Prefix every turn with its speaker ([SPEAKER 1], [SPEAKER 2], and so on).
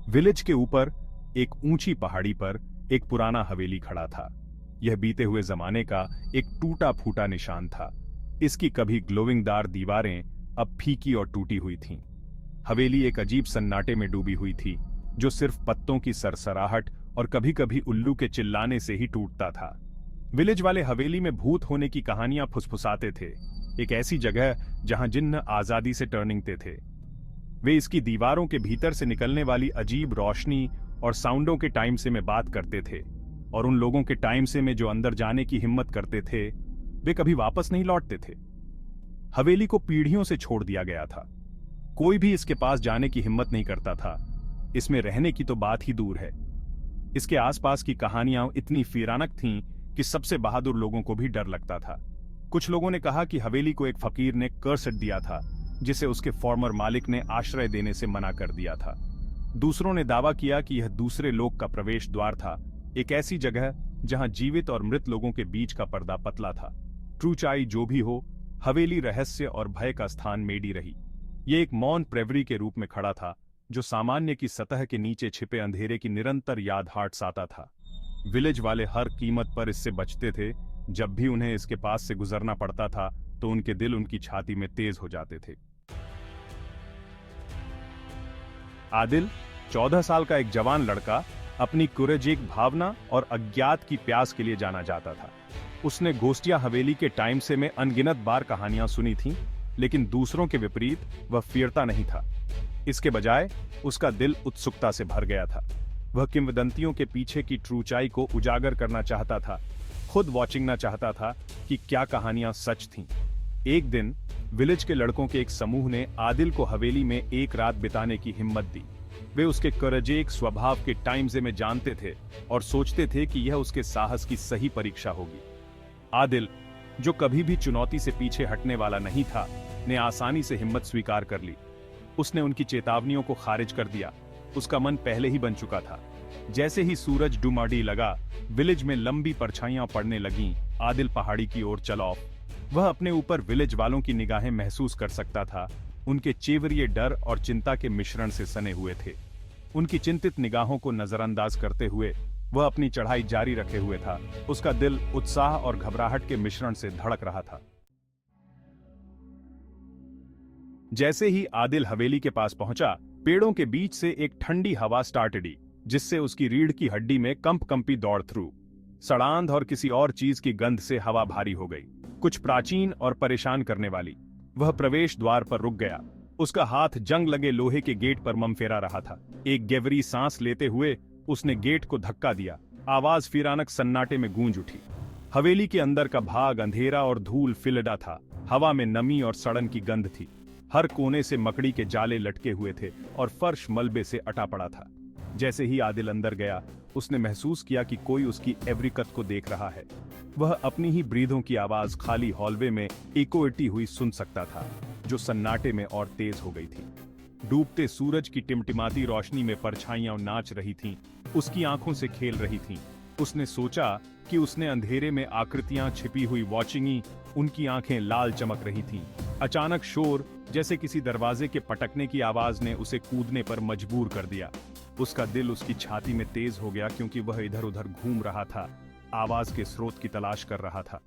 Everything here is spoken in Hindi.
[SPEAKER 1] विलेज के ऊपर एक ऊंची पहाड़ी पर एक पुराना हवेली खड़ा था। यह बीते हुए जमाने का एक टूटा फूटा निशान था। इसकी कभी ग्लोविंगदार दीवारें अब फीकी और टूटी हुई थीं। हवेली एक अजीब सन्नाटे में डूबी हुई थी, जो सिर्फ पत्तों की सरसराहट और कभी-कभी उल्लू के चिल्लाने से ही टूटता था। विलेज वाले हवेली में भूत होने की कहानियां फुसफुसाते थे, एक ऐसी जगह जहां जिन्न आजादी से टर्निंगते थे। वे इसकी दीवारों के भीतर से निकलने वाली अजीब रोशनी और साउंडों के टाइम से में बात करते थे, और उन लोगों के टाइम से में जो अंदर जाने की हिम्मत करते थे, वे कभी वापस नहीं लौटते थे। हवेली को पीढ़ियों से छोड़ दिया गया था। कोई भी इसके पास जाने की हिम्मत नहीं करता था। इसमें रहने की तो बात ही दूर है। इसके आसपास की कहानियां इतनी वीरानक थीं कि सबसे बहादुर लोगों को भी डर लगता था। कुछ लोगों ने कहा कि हवेली को एक फकीर ने कर्सड दिया था, जिसे उसके फॉर्मर मालिक ने आश्रय देने से मना कर दिया था। दूसरों ने दावा किया कि यह दूसरे लोक का प्रवेश द्वार था, एक ऐसी जगह जहां जीवित और मृत लोगों के बीच का पर्दा पतला था। ट्रूचाई जो भी हो, हवेली रहस्य और भय का स्थान मेडी रही। ये एक मौन प्रेवरी के रूप में खड़ा था, जो सामान्य की सतह के नीचे छिपे अंधेरे की निरंतर याद हाट साता था। विलेज वाले हर कीमत पर इससे बचते थे। जब भी उन्हें इसके पास से गुजरना पड़ता था तो उनके दिल उनकी छाती में तेज हो जाते थे। आदिल 14 साल का एक जवान लड़का अपनी कुरेजिक भावना और अज्ञात की प्यास के लिए जाना जाता था। उसने गोस्टिया हवेली के टाइम से में अनगिनत बार कहानियां सुनी थीं, लेकिन दूसरों के विपरीत वह फिरता नहीं था। इसके बजाय उसका दिल उत्सुकता से भर गया था। वह किंवदंतियों के पीछे की ट्रूचाई को उजागर करना चाहता था, खुद वॉचिंगना चाहता था कि क्या कहानियां सच थीं। एक दिन विलेज के लड़कों के एक समूह ने आदिल को हवेली में एक रात बिताने की हिम्मत दी। वे उसके करजेक स्वभाव के टाइम्स में जानते थे और सोचते थे कि यह उसके साहस की सही परीक्षा होगी। आदिल, जो कभी भी चुनौती से पीछे हटने वाला नहीं था, ने आसानी से हिम्मत स्वीकार कर ली। उसने उनकी चेतावनियों को खारिज कर दिया। उसका मन पहले ही बन चुका था। जैसे ही सूरज डुमाडी लगा, विलेज में लंबी परछाइयां पड़ने लगीं। आदिल पहाड़ी की ओर चला। वह अपने ऊपर विलेज वालों की निगाहें महसूस कर सकता था। उनके चेवरिए डर और चिंता के मिश्रण से सने हुए थे। उनकी चिंतित निगाहों को नजरअंदाज करते हुए वह अपनी चढ़ाई जारी रखे हुए था। उसका दिल उत्साह और घबराहट के मिश्रण से धड़क रहा था। जैसे ही आदिल हवेली के पास पहुंचा, पेड़ों के बीच से एक ठंडी हवा स्टार्टडी, जिससे उसकी रीढ़ की हड्डी में कंपी दौड़ थ्रू। सड़ांध और किसी और चीज की गंध से हवा भारी हो गई, कुछ प्राचीन और परेशान करने वाली। वह प्रवेश द्वार पर रुक गया। उसका हाथ जंग लगे लोहे के गेट पर मंफेरा रहा था। एक गहरी सांस लेते हुए उसने गेट को धक्का दिया। आवाज फिरानक सन्नाटे में गूंज उठी। हवेली के अंदर का भाग अंधेरा और धूल फिलडा था। हवा में नमी और सड़न की गंध थी। हर कोने से मकड़ी के जाले लटके हुए थे और फर्श मलबे से अटा पड़ा था। जैसे ही आदिल अंदर गया, उसने महसूस किया कि कोई उसकी एवरीकत को देख रहा है। वह अपनी ही ब्रीदों की आवाज खाली हॉलवे में इकोएटी हुई सुन सकता था, जो सन्नाटे में और तेज हो गई थी। डूबते सूरज की टिमटिमाती रोशनी में परछाइयां नाच रही थीं, उसकी आंखों से खेल रही थीं। उसने सोचा कि उसने अंधेरे में आकृतियां छिपी हुई वॉचिंगी, उनकी आंखें लाल चमक रही थीं। अचानक शोर, जैसे किसी दरवाजे के पटकने की आवाज ने उसे कूदने पर मजबूर कर दिया। उसका दिल उसकी छाती में तेज हो गया, क्योंकि वह इधर उधर घूम रहा था, आवाज के स्रोत की तलाश कर रहा था।